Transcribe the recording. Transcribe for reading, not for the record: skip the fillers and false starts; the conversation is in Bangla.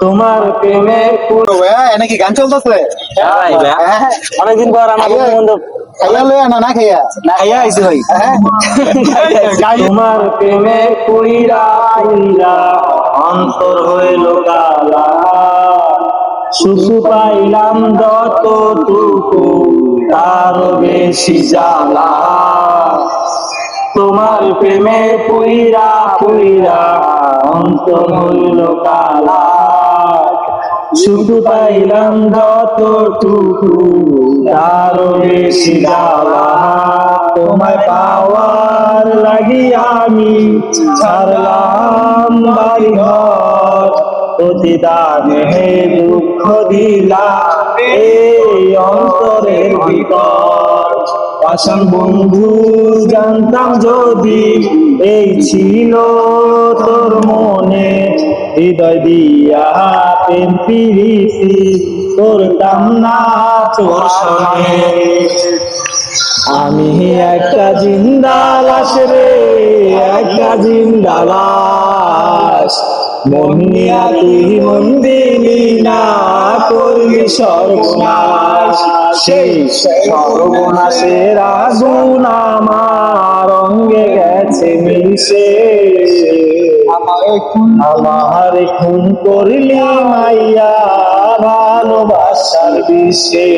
তোমার প্রেমে নাকি গান চলতেছে? অনেকদিন পর আমার বন্ধু খাইয়া লইয়া না খাইয়া খাইয়া আইছে ভাই। তোমার প্রেমে কইরা আইলা অন্তর হইল কালা, সুখ পাইলাম যতটুকু তার বেশি জ্বালা। তোমার প্রেমে কইরা কইরা অন্তর হইল কালা, সুখ পাইলাম যতটুকু তার বেশি জ্বালা। তোমায় পাওয়ার লাগি আমি ছাড়লাম বাড়ি ঘর, প্রতিদানে দুঃখ দিলা এই অন্তরের ভিতর। পাষাণ বন্ধু জানতাম যদি এই ছিল তোর মনে, হৃদয় দিয়া প্রেম প্রীতি করতাম না তোর সঙ্গে। আমি একটা জিন্দা লাশ রে, একটা জিন্দা লাশ, মন নিয়া তুই মন দিলি না, করলি সর্বনাশ। সেই সর্বনাশের আগুন আমার অঙ্গে গেছে মিশে, আমার খুন করলি মাইয়া ভালোবাসার বিষে।